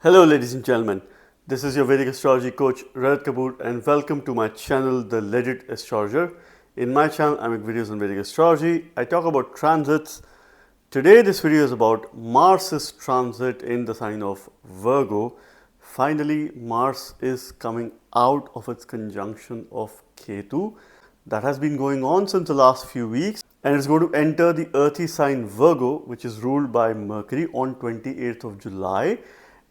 Hello ladies and gentlemen, this is your Vedic astrology coach Rajat Kapoor and welcome to my channel The Legit Astrologer. In my channel I make videos on Vedic astrology, I talk about transits. Today this video is about Mars's transit in the sign of Virgo. Finally Mars is coming out of its conjunction of Ketu that has been going on since the last few weeks, and it's going to enter the earthy sign Virgo, which is ruled by Mercury, on 28th of July,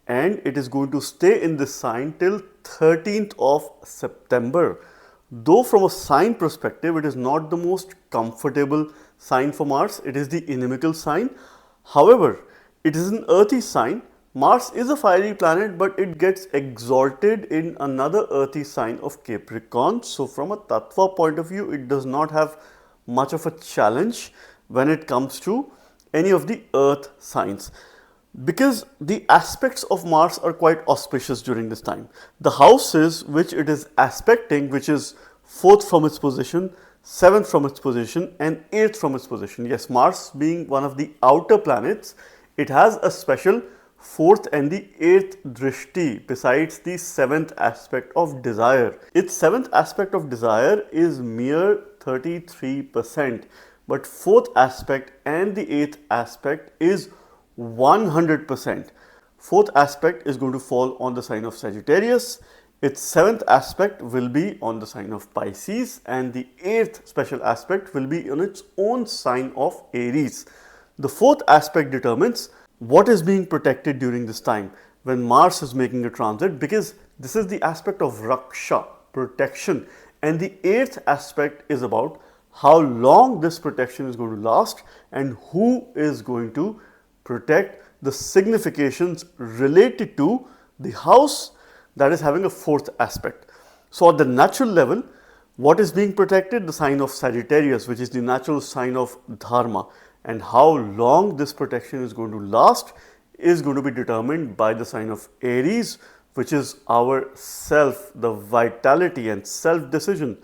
and it is going to stay in this sign till 13th of September. Though from a sign perspective it is not the most comfortable sign for Mars, it is the inimical sign. However, it is an earthy sign. Mars is a fiery planet, but it gets exalted in another earthy sign of Capricorn. So from a tattva point of view, it does not have much of a challenge when it comes to any of the earth signs, because the aspects of Mars are quite auspicious during this time. The houses which it is aspecting, which is 4th from its position, 7th from its position and 8th from its position. Yes, Mars being one of the outer planets, it has a special 4th and the 8th drishti besides the 7th aspect of desire. Its 7th aspect of desire is mere 33%, but 4th aspect and the 8th aspect is 100%. 4th aspect is going to fall on the sign of Sagittarius. Its 7th aspect will be on the sign of Pisces, and the 8th special aspect will be on its own sign of Aries. The 4th aspect determines what is being protected during this time when Mars is making a transit, because this is the aspect of Raksha, protection, and the 8th aspect is about how long this protection is going to last and who is going to protect the significations related to the house that is having a 4th aspect. So at the natural level, what is being protected? The sign of Sagittarius, which is the natural sign of Dharma, and how long this protection is going to last is going to be determined by the sign of Aries, which is our self, the vitality and self-decision.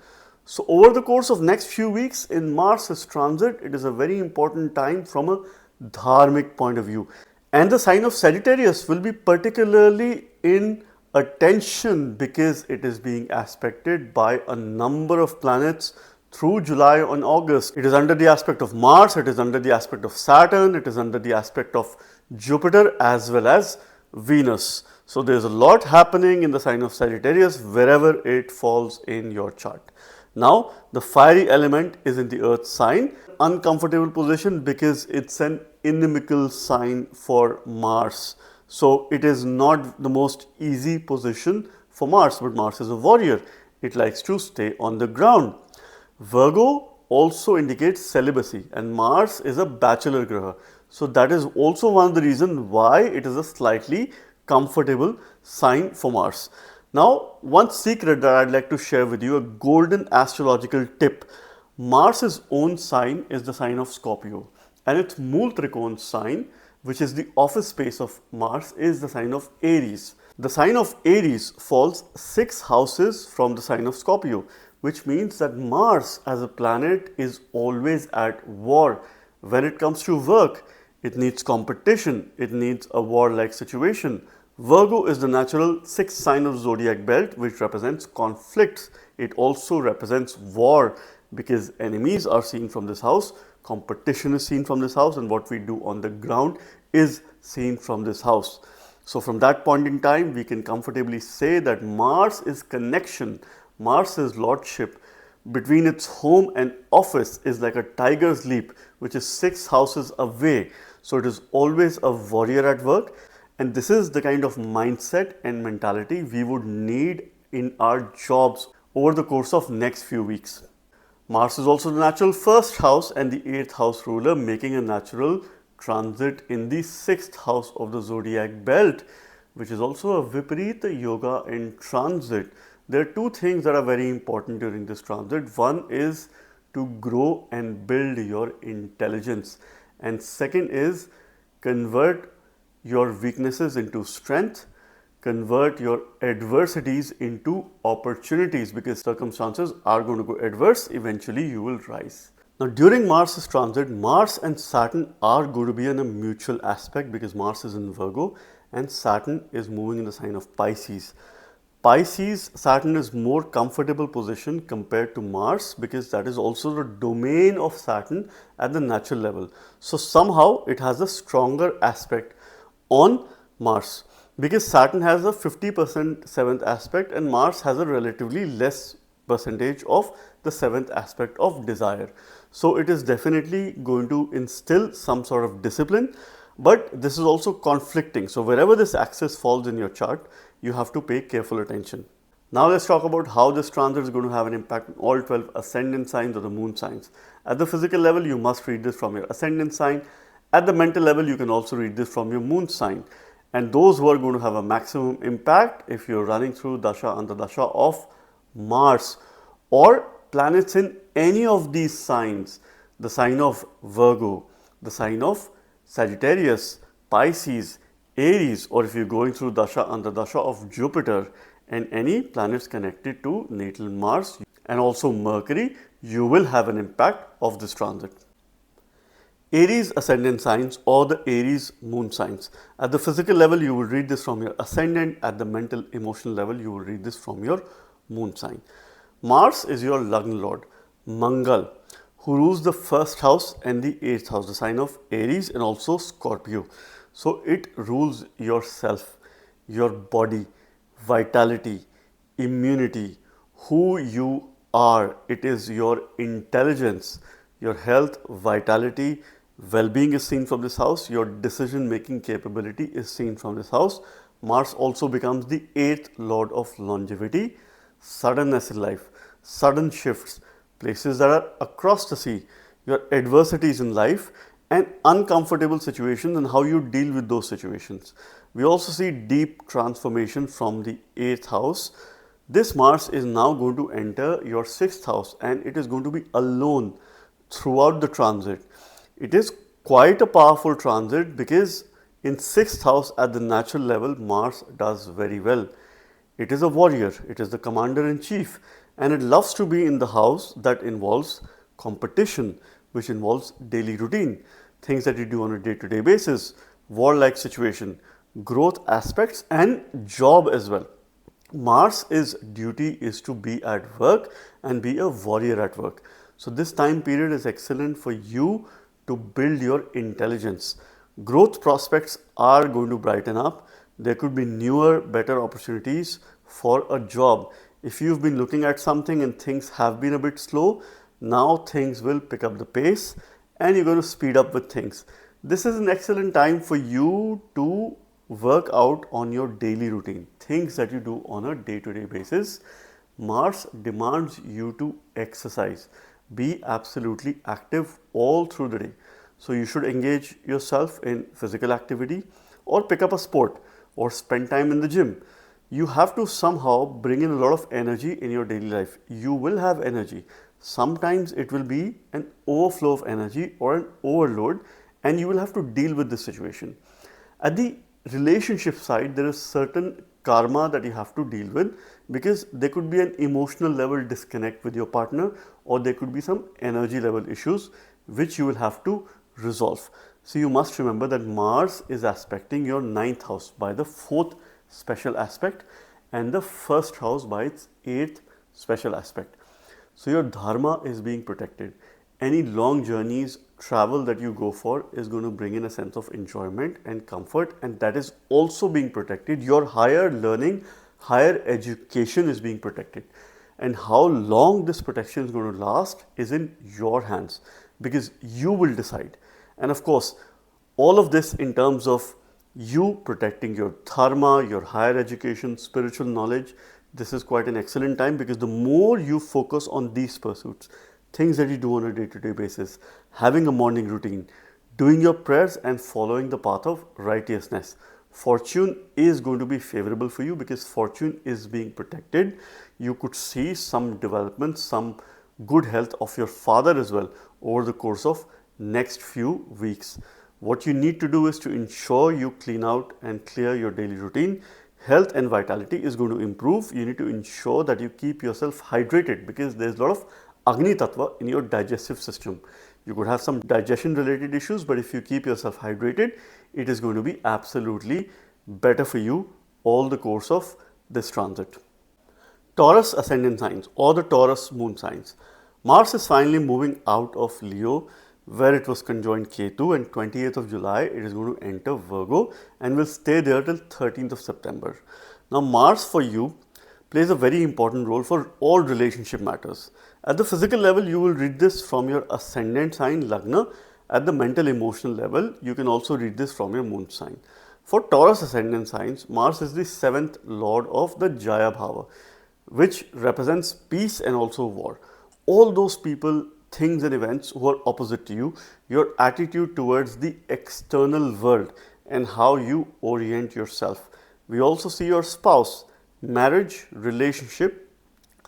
So over the course of next few weeks in Mars's transit, it is a very important time from a dharmic point of view, and the sign of Sagittarius will be particularly in attention because it is being aspected by a number of planets through July and August. It is under the aspect of Mars, it is under the aspect of Saturn, it is under the aspect of Jupiter as well as Venus. So there is a lot happening in the sign of Sagittarius wherever it falls in your chart. Now the fiery element is in the earth sign, uncomfortable position because it's an inimical sign for Mars. So it is not the most easy position for Mars, but Mars is a warrior. It likes to stay on the ground. Virgo also indicates celibacy, and Mars is a bachelor graha. So that is also one of the reasons why it is a slightly comfortable sign for Mars. Now, one secret that I'd like to share with you, a golden astrological tip. Mars's own sign is the sign of Scorpio, and its Mool Trikon sign, which is the office space of Mars, is the sign of Aries. The sign of Aries falls 6 houses from the sign of Scorpio, which means that Mars as a planet is always at war. When it comes to work, it needs competition, it needs a warlike situation. Virgo is the natural 6th sign of zodiac belt, which represents conflicts. It also represents war because enemies are seen from this house, competition is seen from this house, and what we do on the ground is seen from this house. So from that point in time, we can comfortably say that Mars is connection, Mars is lordship. Between its home and office is like a tiger's leap, which is 6 houses away. So it is always a warrior at work, and this is the kind of mindset and mentality we would need in our jobs over the course of next few weeks. Mars is also the natural 1st house and the 8th house ruler, making a natural transit in the 6th house of the zodiac belt, which is also a Viparita yoga in transit. There are 2 things that are very important during this transit. One is to grow and build your intelligence, and second is convert your weaknesses into strength, convert your adversities into opportunities, because circumstances are going to go adverse, eventually you will rise. Now during Mars's transit, Mars and Saturn are going to be in a mutual aspect because Mars is in Virgo and Saturn is moving in the sign of Pisces. Pisces, Saturn is more comfortable position compared to Mars because that is also the domain of Saturn at the natural level. So somehow it has a stronger aspect on Mars because Saturn has a 50% 7th aspect and Mars has a relatively less percentage of the 7th aspect of desire. So it is definitely going to instill some sort of discipline, but this is also conflicting. So wherever this axis falls in your chart, you have to pay careful attention. Now let's talk about how this transit is going to have an impact on all 12 ascendant signs or the moon signs. At the physical level, you must read this from your ascendant sign. At the mental level, you can also read this from your moon sign. And those who are going to have a maximum impact if you're running through Dasha and the Dasha of Mars or planets in any of these signs, the sign of Virgo, the sign of Sagittarius, Pisces, Aries, or if you're going through Dasha and the Dasha of Jupiter and any planets connected to natal Mars and also Mercury, you will have an impact of this transit. Aries ascendant signs or the Aries moon signs. At the physical level, you will read this from your ascendant. At the mental emotional level, you will read this from your moon sign. Mars is your Lagna Lord, Mangal, who rules the first house and the 8th house, the sign of Aries and also Scorpio. So it rules yourself, your body, vitality, immunity, who you are. It is your intelligence, your health, vitality, well-being is seen from this house. Your decision-making capability is seen from this house. Mars also becomes the 8th lord of longevity, suddenness in life, sudden shifts, places that are across the sea, your adversities in life and uncomfortable situations and how you deal with those situations. We also see deep transformation from the 8th house. This Mars is now going to enter your 6th house and it is going to be alone throughout the transit. It is quite a powerful transit because in 6th house at the natural level, Mars does very well. It is a warrior, it is the commander in chief and it loves to be in the house that involves competition, which involves daily routine, things that you do on a day-to-day basis, warlike situation, growth aspects and job as well. Mars' duty is to be at work and be a warrior at work. So this time period is excellent for you to build your intelligence. Growth prospects are going to brighten up. There could be newer, better opportunities for a job. If you've been looking at something and things have been a bit slow, now things will pick up the pace and you're going to speed up with things. This is an excellent time for you to work out on your daily routine, things that you do on a day-to-day basis. Mars demands you to exercise. Be absolutely active all through the day. So you should engage yourself in physical activity or pick up a sport or spend time in the gym. You have to somehow bring in a lot of energy in your daily life. You will have energy. Sometimes it will be an overflow of energy or an overload and you will have to deal with this situation. At the relationship side, there is certain karma that you have to deal with because there could be an emotional level disconnect with your partner or there could be some energy level issues which you will have to resolve. So you must remember that Mars is aspecting your 9th house by the 4th special aspect and the 1st house by its 8th special aspect. So your dharma is being protected. Any long journeys, travel that you go for is going to bring in a sense of enjoyment and comfort and that is also being protected. Your higher learning, higher education is being protected. And how long this protection is going to last is in your hands because you will decide. And of course, all of this in terms of you protecting your dharma, your higher education, spiritual knowledge, this is quite an excellent time because the more you focus on these pursuits, things that you do on a day-to-day basis, having a morning routine, doing your prayers and following the path of righteousness, fortune is going to be favorable for you because fortune is being protected. You could see some development, some good health of your father as well over the course of next few weeks. What you need to do is to ensure you clean out and clear your daily routine. Health and vitality is going to improve. You need to ensure that you keep yourself hydrated because there's a lot of Agni Tattva in your digestive system. You could have some digestion related issues, but if you keep yourself hydrated, it is going to be absolutely better for you all the course of this transit. Taurus ascendant signs or the Taurus moon signs. Mars is finally moving out of Leo where it was conjoined Ketu, and 28th of July it is going to enter Virgo and will stay there till 13th of September. Now Mars for you plays a very important role for all relationship matters. At the physical level, you will read this from your ascendant sign Lagna. At the mental emotional level, you can also read this from your moon sign. For Taurus ascendant signs, Mars is the 7th lord of the Jaya Bhava, which represents peace and also war. All those people, things and events who are opposite to you, your attitude towards the external world and how you orient yourself. We also see your spouse, marriage, relationship,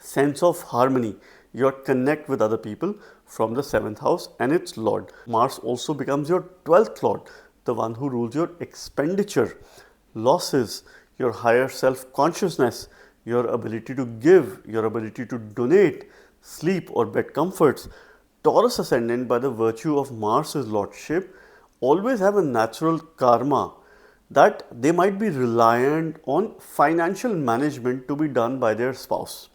sense of harmony, your connect with other people from the 7th house and its lord. Mars also becomes your 12th lord, the one who rules your expenditure, losses, your higher self-consciousness, your ability to give, your ability to donate, sleep or bed comforts. Taurus ascendant, by the virtue of Mars's lordship, always have a natural karma that they might be reliant on financial management to be done by their spouse.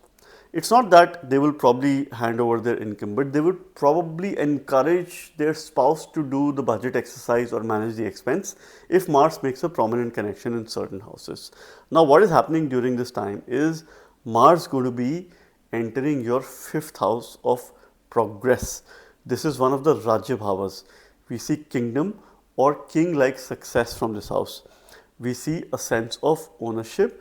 It's not that they will probably hand over their income, but they would probably encourage their spouse to do the budget exercise or manage the expense if Mars makes a prominent connection in certain houses. Now, what is happening during this time is Mars going to be entering your 5th house of progress. This is one of the Rajya Bhavas. We see kingdom or king-like success from this house. We see a sense of ownership,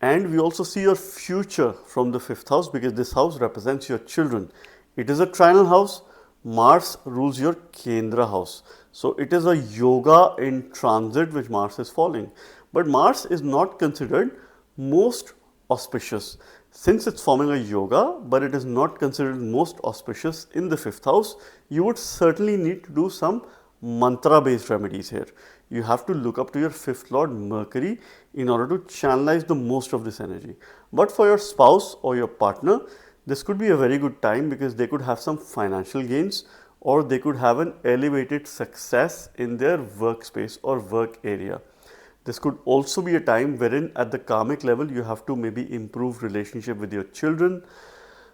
and we also see your future from the 5th house because this house represents your children. It is a trinal house. Mars rules your Kendra house. So it is a yoga in transit which Mars is following. But Mars is not considered most auspicious. Since it's forming a yoga, but it is not considered most auspicious in the 5th house, you would certainly need to do some mantra based remedies here. You have to look up to your 5th lord Mercury in order to channelize the most of this energy. But for your spouse or your partner, this could be a very good time because they could have some financial gains or they could have an elevated success in their workspace or work area. This could also be a time wherein at the karmic level you have to maybe improve relationship with your children.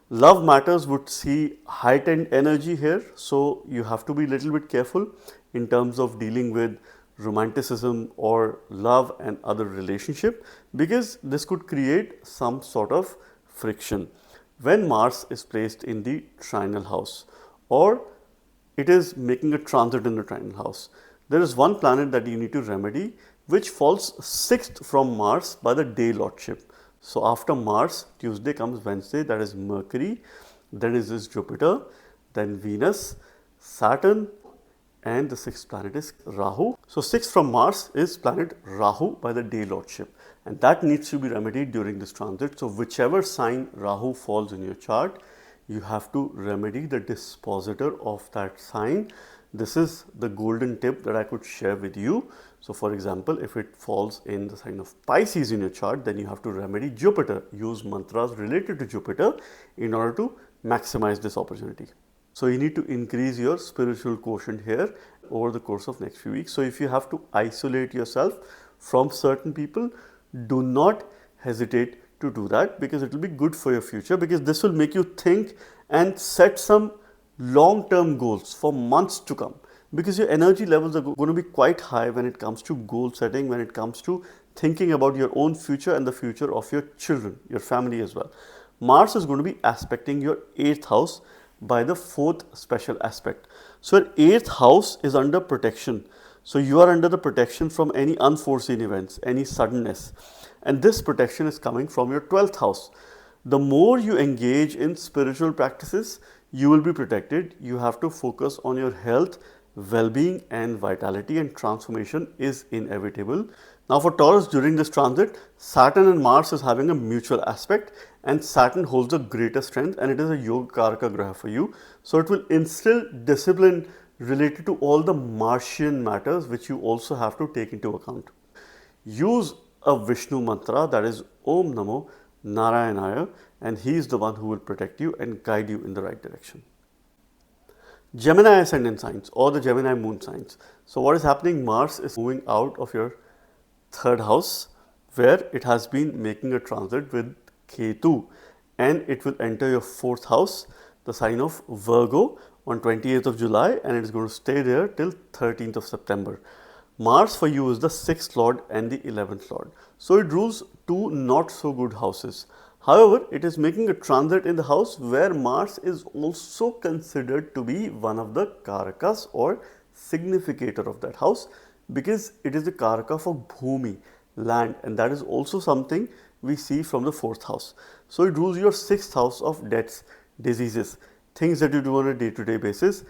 Love matters would see heightened energy here, so you have to be a little bit careful in terms of dealing with romanticism or love and other relationship because this could create some sort of friction when Mars is placed in the trinal house or it is making a transit in the trinal house. There is one planet that you need to remedy which falls 6th from Mars by the day lordship. So after Mars, Tuesday comes Wednesday, that is Mercury, then is Jupiter, then Venus, Saturn, and the 6th planet is Rahu. So 6th from Mars is planet Rahu by the day lordship, and that needs to be remedied during this transit. So whichever sign Rahu falls in your chart, you have to remedy the dispositor of that sign. This is the golden tip that I could share with you. So for example, if it falls in the sign of Pisces in your chart, then you have to remedy Jupiter, use mantras related to Jupiter in order to maximize this opportunity. So you need to increase your spiritual quotient here over the course of next few weeks. So if you have to isolate yourself from certain people, do not hesitate to do that because it will be good for your future, because this will make you think and set some long-term goals for months to come, because your energy levels are going to be quite high when it comes to goal setting, when it comes to thinking about your own future and the future of your children, your family as well. Mars is going to be aspecting your 8th house by the 4th special aspect. So your 8th house is under protection. So you are under the protection from any unforeseen events, any suddenness. And this protection is coming from your 12th house. The more you engage in spiritual practices, you will be protected. You have to focus on your health, well-being and vitality, and transformation is inevitable. Now for Taurus, during this transit, Saturn and Mars is having a mutual aspect, and Saturn holds a greater strength and it is a Yoga Karaka Graha for you. So it will instill discipline related to all the Martian matters which you also have to take into account. Use a Vishnu mantra, that is Om Namo Narayanaya, and he is the one who will protect you and guide you in the right direction. Gemini ascendant signs or the Gemini moon signs. So what is happening? Mars is moving out of your third house, where it has been making a transit with Ketu, and it will enter your fourth house, the sign of Virgo, on 28th of July, and it is going to stay there till 13th of September. Mars for you is the 6th lord and the 11th lord. So it rules two not so good houses. However, it is making a transit in the house where Mars is also considered to be one of the Karakas or significator of that house, because it is the Karaka for Bhumi, land, and that is also something we see from the fourth house. So it rules your sixth house of debts, diseases, things that you do on a day-to-day basis,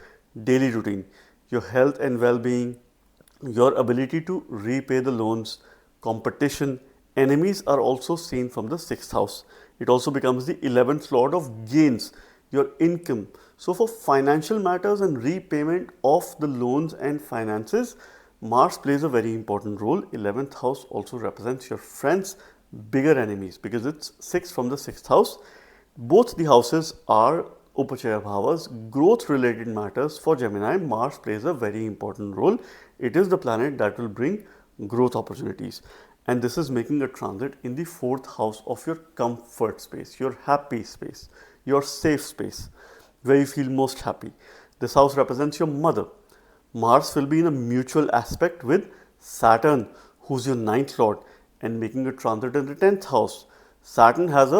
daily routine, your health and well-being, your ability to repay the loans, competition, enemies are also seen from the sixth house. It also becomes the 11th lord of gains, your income. So for financial matters and repayment of the loans and finances, Mars plays a very important role. 11th house also represents your friends, bigger enemies, because it's 6 from the 6th house. Both the houses are Upachaya Bhavas, growth related matters. For Gemini, Mars plays a very important role. It is the planet that will bring growth opportunities. And this is making a transit in the fourth house of your comfort space, your happy space, your safe space, where you feel most happy. This house represents your mother. Mars will be in a mutual aspect with Saturn, who's your ninth lord, and making a transit in the 10th house. Saturn has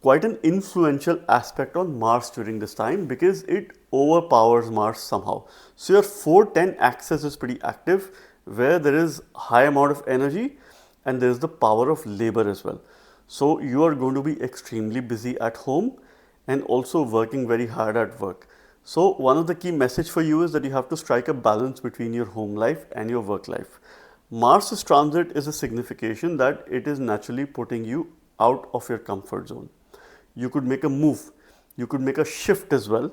quite an influential aspect on Mars during this time because it overpowers Mars somehow. So your 4-10 axis is pretty active, where there is high amount of energy and there is the power of labor as well. So you are going to be extremely busy at home and also working very hard at work. So one of the key message for you is that you have to strike a balance between your home life and your work life. Mars's transit is a signification that it is naturally putting you out of your comfort zone. You could make a move, you could make a shift as well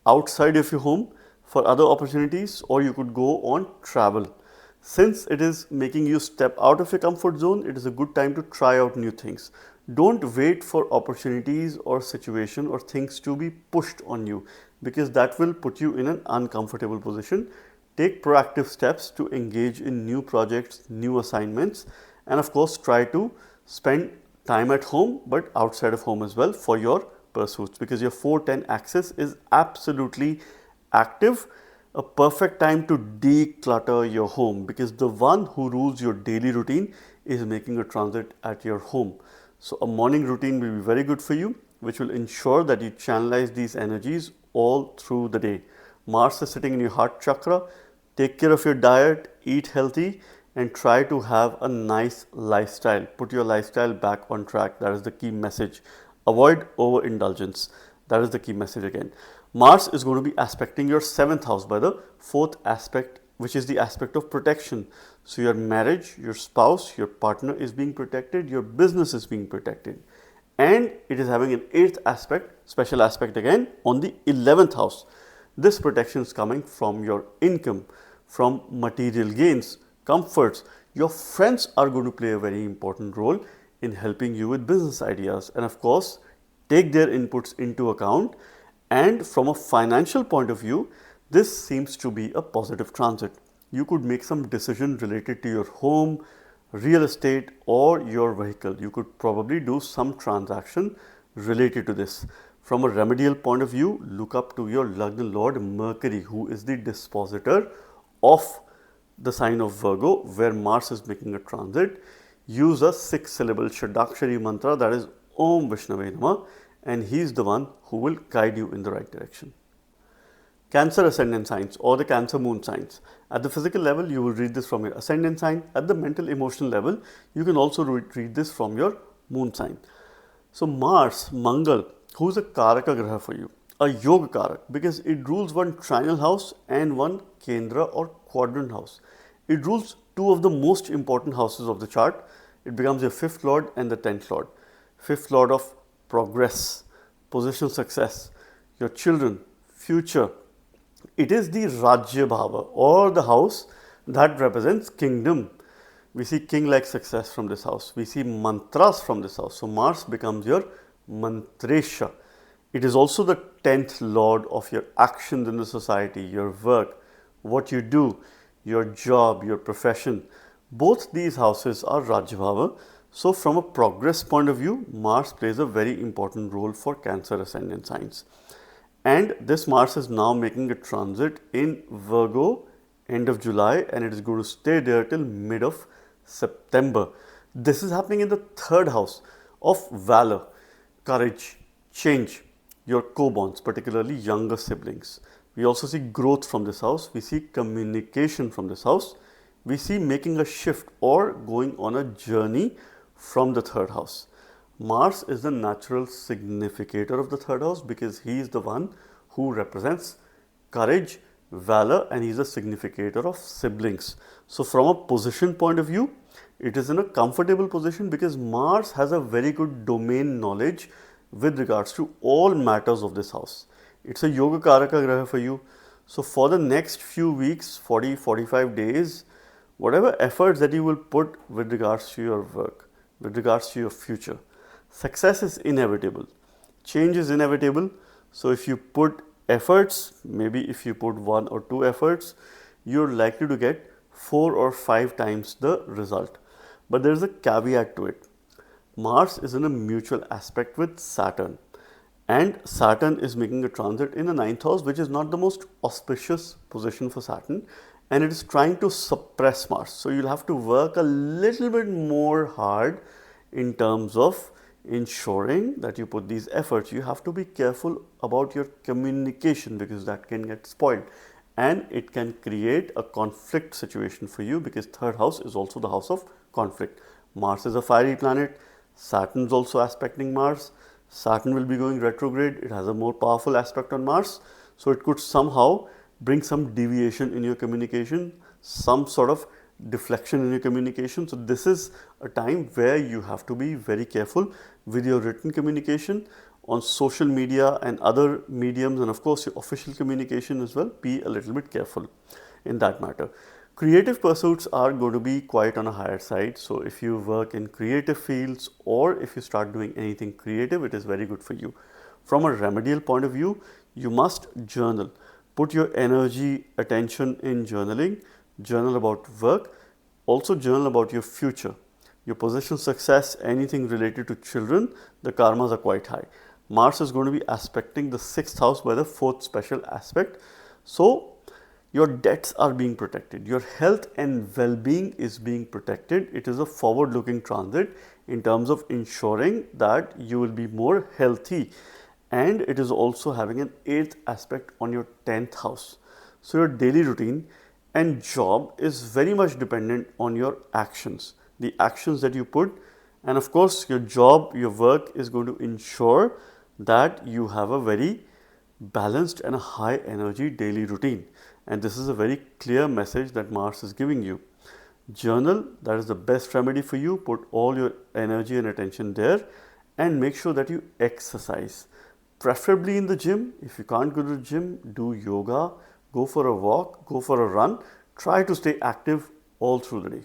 outside of your home for other opportunities, or you could go on travel. Since it is making you step out of your comfort zone, it is a good time to try out new things. Don't wait for opportunities or situation or things to be pushed on you, because that will put you in an uncomfortable position. Take proactive steps to engage in new projects, new assignments, and of course try to spend time at home but outside of home as well for your pursuits, because your 4-10 axis is absolutely active. A perfect time to declutter your home, because the one who rules your daily routine is making a transit at your home. So a morning routine will be very good for you, which will ensure that you channelize these energies all through the day. Mars is sitting in your heart chakra. Take care of your diet, eat healthy, and try to have a nice lifestyle. Put your lifestyle back on track. That is the key message. Avoid overindulgence. That is the key message again. Mars is going to be aspecting your 7th house by the 4th aspect, which is the aspect of protection. So your marriage, your spouse, your partner is being protected, your business is being protected. And it is having an 8th aspect, special aspect again, on the 11th house. This protection is coming from your income, from material gains, comforts. Your friends are going to play a very important role in helping you with business ideas, and of course take their inputs into account. And from a financial point of view, this seems to be a positive transit. You could make some decision related to your home, real estate, or your vehicle. You could probably do some transaction related to this. From a remedial point of view, look up to your Lagna Lord Mercury, who is the dispositor of the sign of Virgo, where Mars is making a transit. Use a 6-syllable Shadakshari mantra, that is Om Vishnave Namah, and he is the one who will guide you in the right direction. Cancer ascendant signs or the Cancer moon signs. At the physical level, you will read this from your ascendant sign. At the mental emotional level, you can also read this from your moon sign. So Mars, Mangal, who is a Karaka Graha for you, a Yoga Karak, because it rules one trinal house and one Kendra or quadrant house. It rules two of the most important houses of the chart. It becomes your 5th lord and the 10th lord. 5th lord of progress, positional success, your children, future. It is the Rajya Bhava, or the house that represents kingdom. We see king-like success from this house. We see mantras from this house. So Mars becomes your mantresha. It is also the 10th lord of your actions in the society, your work, what you do, your job, your profession. Both these houses are Rajyabhava. So from a progress point of view, Mars plays a very important role for Cancer ascendant signs. And this Mars is now making a transit in Virgo end of July, and it is going to stay there till mid of September. This is happening in the third house of valor, courage, change, your co-bonds, particularly younger siblings. We also see growth from this house. We see communication from this house. We see making a shift or going on a journey from the third house. Mars is the natural significator of the third house because he is the one who represents courage, valor, and he is a significator of siblings. So from a position point of view, it is in a comfortable position because Mars has a very good domain knowledge with regards to all matters of this house. It's a Yoga Karaka Graha for you. So for the next few weeks, 40-45 days, whatever efforts that you will put with regards to your work, with regards to your future, success is inevitable. Change is inevitable. So if you put efforts, maybe if you put 1 or 2 efforts, you're likely to get 4 or 5 times the result. But there is a caveat to it. Mars is in a mutual aspect with Saturn, and Saturn is making a transit in the 9th house, which is not the most auspicious position for Saturn, and it is trying to suppress Mars. So you'll have to work a little bit more hard in terms of ensuring that you put these efforts. You have to be careful about your communication because that can get spoiled and it can create a conflict situation for you because third house is also the house of conflict. Mars is a fiery planet. Saturn is also aspecting Mars. Saturn will be going retrograde. It has a more powerful aspect on Mars. So it could somehow bring some deviation in your communication, some sort of deflection in your communication. So this is a time where you have to be very careful with your written communication on social media and other mediums, and of course your official communication as well. Be a little bit careful in that matter. Creative pursuits are going to be quite on a higher side. So if you work in creative fields or if you start doing anything creative, it is very good for you. From a remedial point of view, you must journal. Put your energy, attention in journaling. Journal about work. Also journal about your future, your position, success, anything related to children. The karmas are quite high. Mars is going to be aspecting the 6th house by the 4th special aspect. So your debts are being protected. Your health and well-being is being protected. It is a forward-looking transit in terms of ensuring that you will be more healthy. And it is also having an 8th aspect on your 10th house. So your daily routine and job is very much dependent on your actions, the actions that you put. And of course, your job, your work is going to ensure that you have a very balanced and a high energy daily routine. And this is a very clear message that Mars is giving you. Journal, that is the best remedy for you. Put all your energy and attention there and make sure that you exercise. Preferably in the gym. If you can't go to the gym, do yoga, go for a walk, go for a run. Try to stay active all through the day.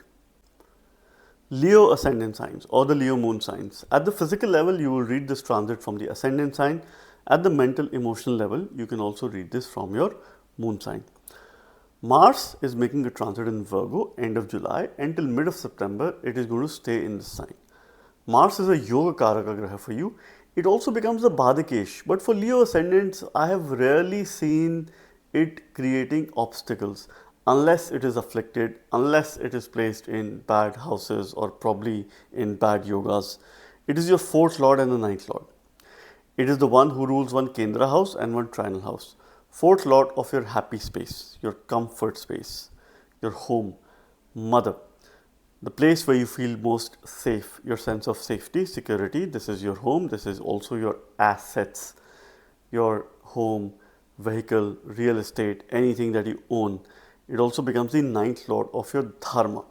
Leo ascendant signs or the Leo moon signs. At the physical level, you will read this transit from the ascendant sign. At the mental emotional level, you can also read this from your moon sign. Mars is making a transit in Virgo end of July until mid of September. It is going to stay in this sign. Mars is a Yoga Karaka Graha for you. It also becomes a Badikesh, but for Leo ascendants, I have rarely seen it creating obstacles unless it is afflicted, unless it is placed in bad houses or probably in bad yogas. It is your 4th lord and the 9th lord. It is the one who rules one Kendra house and one trinal house. 4th lord of your happy space, your comfort space, your home, mother, the place where you feel most safe, your sense of safety, security. This is your home. This is also your assets, your home, vehicle, real estate, anything that you own. It also becomes the 9th lord of your dharma,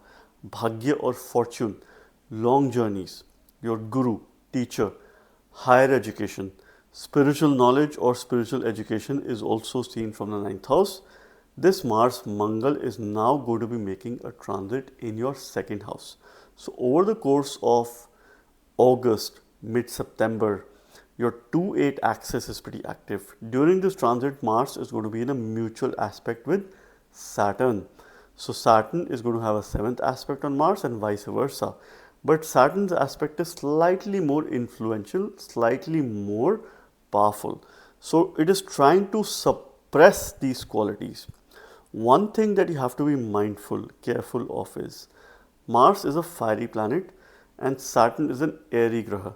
bhagya or fortune, long journeys, your guru, teacher, higher education, spiritual knowledge or spiritual education is also seen from the 9th house. This Mars Mangal is now going to be making a transit in your 2nd house. So over the course of August, mid-September, your 2-8 axis is pretty active. During this transit, Mars is going to be in a mutual aspect with Saturn. So Saturn is going to have a 7th aspect on Mars and vice versa. But Saturn's aspect is slightly more influential, slightly more powerful. So it is trying to suppress these qualities. One thing that you have to be mindful, careful of is Mars is a fiery planet and Saturn is an airy graha,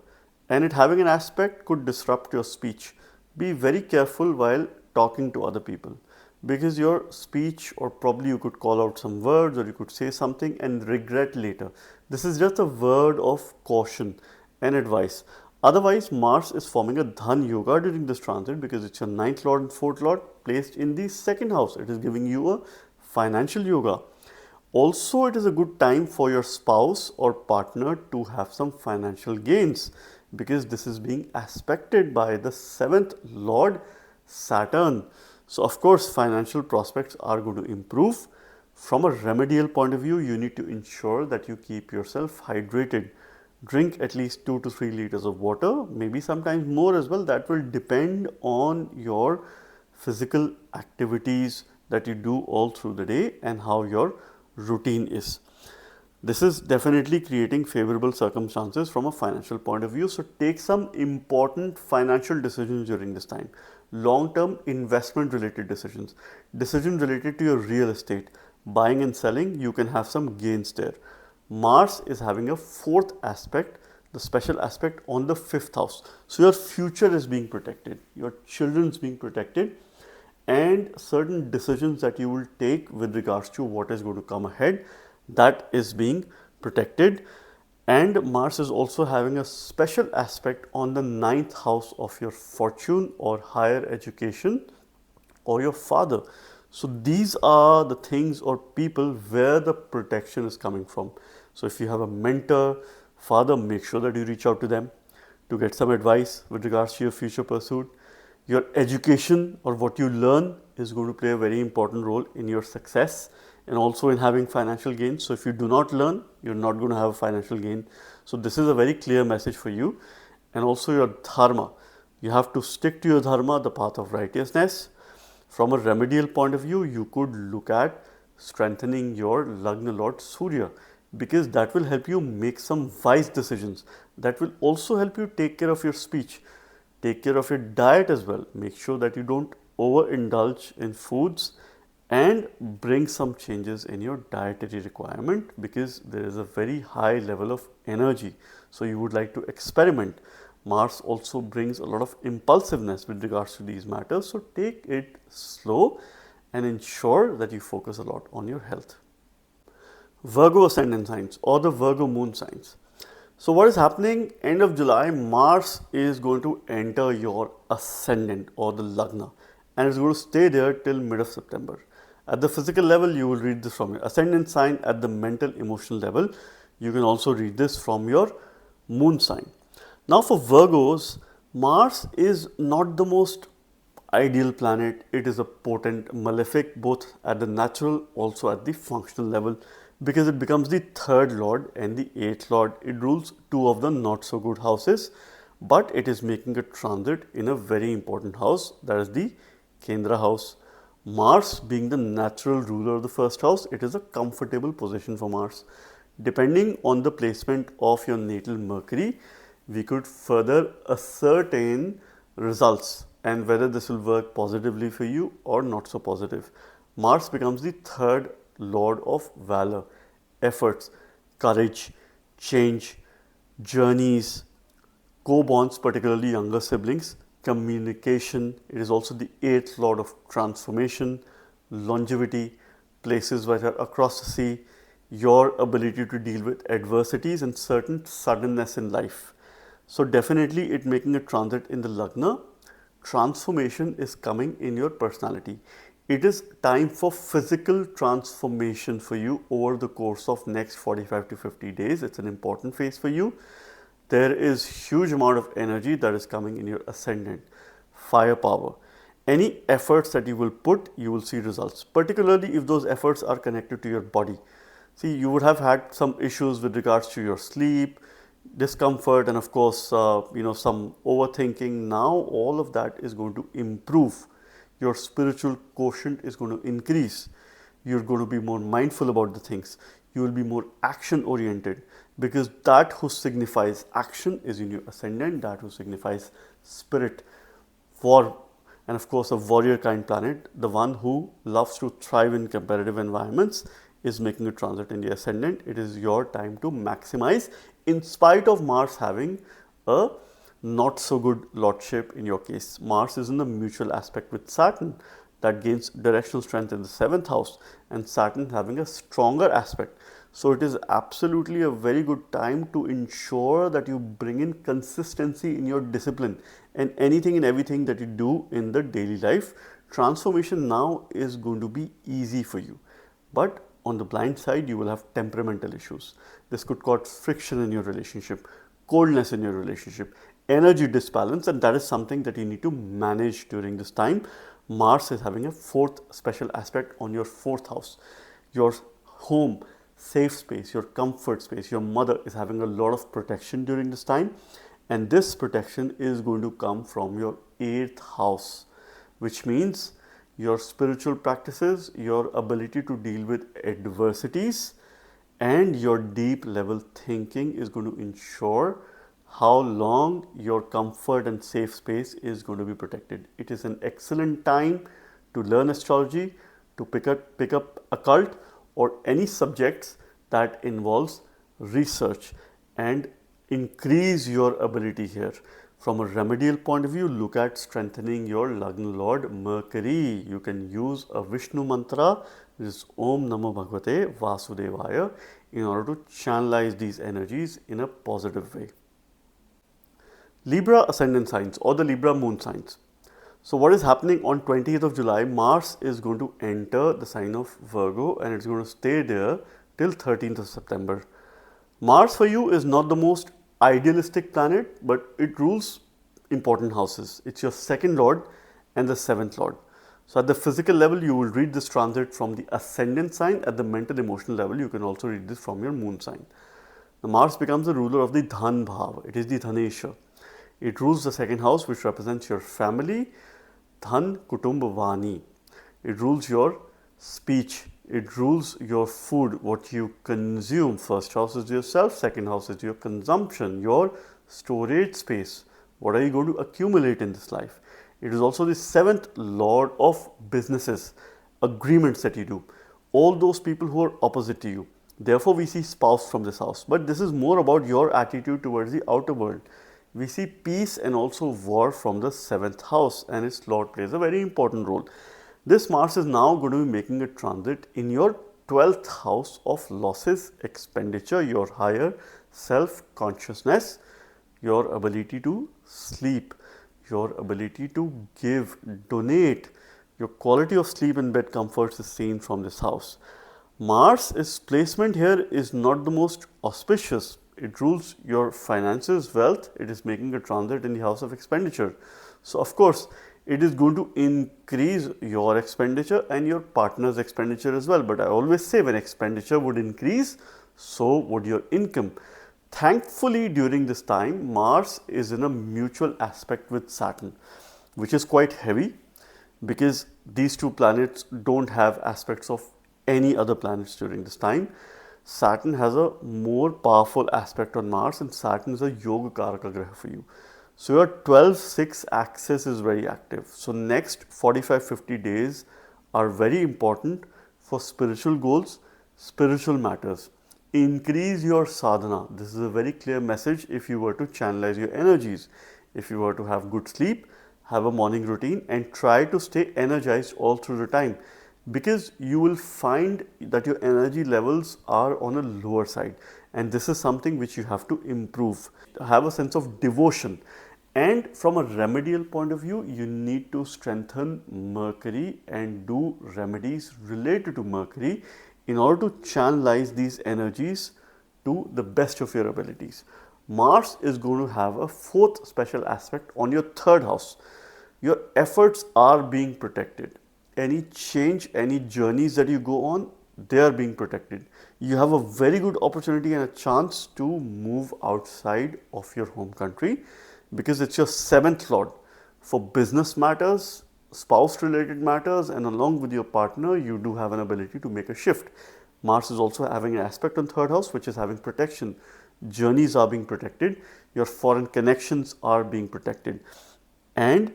and it having an aspect could disrupt your speech. Be very careful while talking to other people, because your speech, or probably you could call out some words or you could say something and regret later. This is just a word of caution and advice. Otherwise, Mars is forming a Dhan Yoga during this transit because it's your 9th lord and 4th lord placed in the 2nd house. It is giving you a financial yoga. Also, it is a good time for your spouse or partner to have some financial gains, because this is being aspected by the 7th lord Saturn. So, of course, financial prospects are going to improve. From a remedial point of view, you need to ensure that you keep yourself hydrated. Drink at least 2 to 3 liters of water, maybe sometimes more as well. That will depend on your physical activities that you do all through the day and how your routine is. This is definitely creating favorable circumstances from a financial point of view. So take some important financial decisions during this time. Long-term investment related decisions, decisions related to your real estate, buying and selling, you can have some gains there. Mars is having a 4th aspect, the special aspect on the 5th house. So your future is being protected, your children is being protected, and certain decisions that you will take with regards to what is going to come ahead, that is being protected. And Mars is also having a special aspect on the 9th house of your fortune or higher education or your father. So these are the things or people where the protection is coming from. So if you have a mentor, father, make sure that you reach out to them to get some advice with regards to your future pursuit. Your education or what you learn is going to play a very important role in your success and also in having financial gains. So if you do not learn, you're not going to have a financial gain. So this is a very clear message for you. And also your dharma. You have to stick to your dharma, the path of righteousness. From a remedial point of view, you could look at strengthening your Lagna Lord Surya, because that will help you make some wise decisions. That will also help you take care of your speech, take care of your diet as well. Make sure that you don't overindulge in foods and bring some changes in your dietary requirement, because there is a very high level of energy. So you would like to experiment. Mars also brings a lot of impulsiveness with regards to these matters. So take it slow and ensure that you focus a lot on your health. Virgo ascendant signs or the Virgo moon signs. So what is happening? End of July, Mars is going to enter your ascendant or the Lagna, and it's going to stay there till mid of September. At the physical level, you will read this from your ascendant sign. At the mental emotional level, you can also read this from your moon sign. Now for Virgos, Mars is not the most ideal planet. It is a potent malefic both at the natural, also at the functional level, because it becomes the 3rd lord and the 8th lord. It rules 2 of the not so good houses, but it is making a transit in a very important house, that is the Kendra house. Mars being the natural ruler of the 1st house, it is a comfortable position for Mars. Depending on the placement of your natal Mercury, we could further ascertain results and whether this will work positively for you or not so positive. Mars becomes the 3rd lord of valor, efforts, courage, change, journeys, co-bonds, particularly younger siblings, communication. It is also the 8th lord of transformation, longevity, places that are across the sea, your ability to deal with adversities and certain suddenness in life. So definitely it making a transit in the Lagna, transformation is coming in your personality. It is time for physical transformation for you over the course of next 45 to 50 days. It's an important phase for you. There is huge amount of energy that is coming in your ascendant, firepower. Any efforts that you will put, you will see results, particularly if those efforts are connected to your body. See, you would have had some issues with regards to your sleep, discomfort, and of course, some overthinking. Now all of that is going to improve. Your spiritual quotient is going to increase. You're going to be more mindful about the things. You will be more action oriented, because that who signifies action is in your ascendant, that who signifies spirit, war, and of course a warrior kind planet, the one who loves to thrive in competitive environments, is making a transit in the ascendant. It is your time to maximize, in spite of Mars having a not so good lordship in your case. Mars is in the mutual aspect with Saturn that gains directional strength in the 7th house, and Saturn having a stronger aspect. So it is absolutely a very good time to ensure that you bring in consistency in your discipline and anything and everything that you do in the daily life. Transformation now is going to be easy for you. But on the blind side, you will have temperamental issues. This could cause friction in your relationship, coldness in your relationship, energy disbalance, and that is something that you need to manage during this time. Mars is having a 4th special aspect on your 4th house. Your home, safe space, your comfort space, your mother is having a lot of protection during this time, and this protection is going to come from your 8th house, which means your spiritual practices, your ability to deal with adversities, and your deep level thinking is going to ensure how long your comfort and safe space is going to be protected. It is an excellent time to learn astrology, to pick up occult or any subjects that involves research and increase your ability here. From a remedial point of view, look at strengthening your Lagna Lord Mercury. You can use a Vishnu mantra, which is Om Namo Bhagavate Vasudevaya, in order to channelize these energies in a positive way. Libra ascendant signs or the Libra moon signs. So what is happening on 20th of July, Mars is going to enter the sign of Virgo, and it's going to stay there till 13th of September. Mars for you is not the most idealistic planet, but it rules important houses. It's your 2nd lord and the 7th lord. So at the physical level, you will read this transit from the ascendant sign. At the mental emotional level, you can also read this from your moon sign. Now, Mars becomes the ruler of the Dhan Bhav. It is the Dhanesha. It rules the 2nd house, which represents your family, Dhan Kutumba Vani. It rules your speech. It rules your food, what you consume. 1st house is yourself, 2nd house is your consumption, your storage space. What are you going to accumulate in this life? It is also the 7th lord of businesses, agreements that you do. All those people who are opposite to you. Therefore, we see spouse from this house. But this is more about your attitude towards the outer world. We see peace and also war from the 7th house, and its lord plays a very important role. This Mars is now going to be making a transit in your 12th house of losses, expenditure, your higher self-consciousness, your ability to sleep, your ability to give, donate. Your quality of sleep and bed comforts is seen from this house. Mars' placement here is not the most auspicious. It rules your finances, wealth. It is making a transit in the house of expenditure. So, of course, it is going to increase your expenditure and your partner's expenditure as well. But I always say when expenditure would increase, so would your income. Thankfully, during this time, Mars is in a mutual aspect with Saturn, which is quite heavy because these two planets don't have aspects of any other planets during this time. Saturn has a more powerful aspect on Mars, and Saturn is a Yoga Karaka Graha for you. So your 12-6 axis is very active. So next 45-50 days are very important for spiritual goals, spiritual matters. Increase your sadhana. This is a very clear message if you were to channelize your energies. If you were to have good sleep, have a morning routine, and try to stay energized all through the time, because you will find that your energy levels are on a lower side, and this is something which you have to improve. Have a sense of devotion, and from a remedial point of view, you need to strengthen Mercury and do remedies related to Mercury in order to channelize these energies to the best of your abilities. Mars is going to have a 4th special aspect on your 3rd house. Your efforts are being protected. Any change, any journeys that you go on, they are being protected. You have a very good opportunity and a chance to move outside of your home country because it's your 7th lord. For business matters, spouse related matters and along with your partner, you do have an ability to make a shift. Mars is also having an aspect on third house, which is having protection. Journeys are being protected, your foreign connections are being protected, and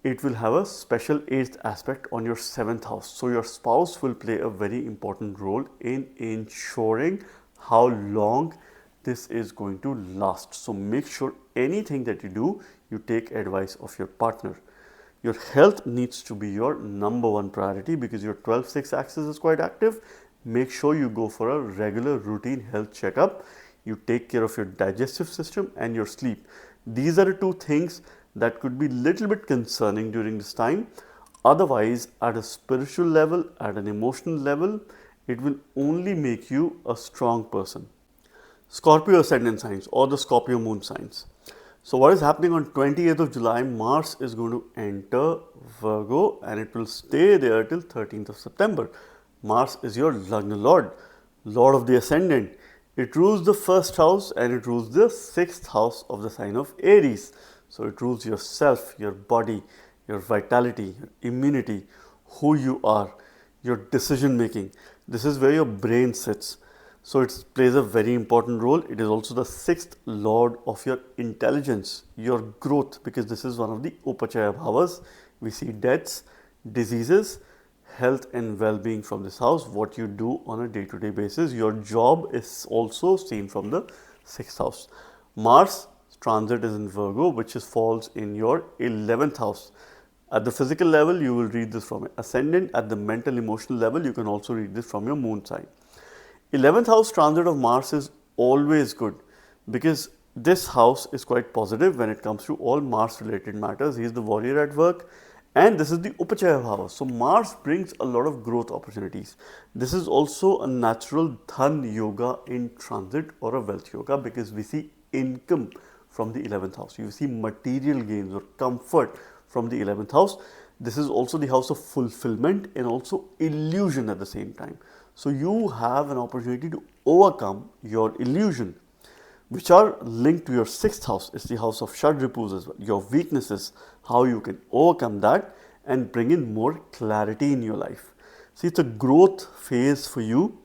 it will have a special 8th aspect on your 7th house. So your spouse will play a very important role in ensuring how long this is going to last. So make sure anything that you do, you take advice of your partner. Your health needs to be your number one priority because your 12-6 axis is quite active. Make sure you go for a regular routine health checkup. You take care of your digestive system and your sleep. These are the two things that could be little bit concerning during this time. Otherwise, at a spiritual level, at an emotional level, it will only make you a strong person. Scorpio ascendant signs or the Scorpio moon signs. So what is happening on 28th of July, Mars is going to enter Virgo and it will stay there till 13th of September. Mars is your Lagna Lord, Lord of the Ascendant. It rules the first house and it rules the 6th house of the sign of Aries. So it rules yourself, your body, your vitality, your immunity, who you are, your decision making. This is where your brain sits. So it plays a very important role. It is also the 6th lord of your intelligence, your growth, because this is one of the Upachaya bhavas. We see deaths, diseases, health and well-being from this house, what you do on a day-to-day basis. Your job is also seen from the 6th house. Mars transit is in Virgo, which falls in your 11th house. At the physical level, you will read this from ascendant. At the mental emotional level, you can also read this from your moon sign. 11th house transit of Mars is always good because this house is quite positive when it comes to all Mars related matters. He is the warrior at work and this is the Upachaya bhava. So Mars brings a lot of growth opportunities. This is also a natural dhan yoga in transit or a wealth yoga because we see income from the 11th house. You see material gains or comfort from the 11th house. This is also the house of fulfillment and also illusion at the same time. So you have an opportunity to overcome your illusion, which are linked to your 6th house. It's the house of Shadripus as well. Your weaknesses, how you can overcome that and bring in more clarity in your life. See, it's a growth phase for you,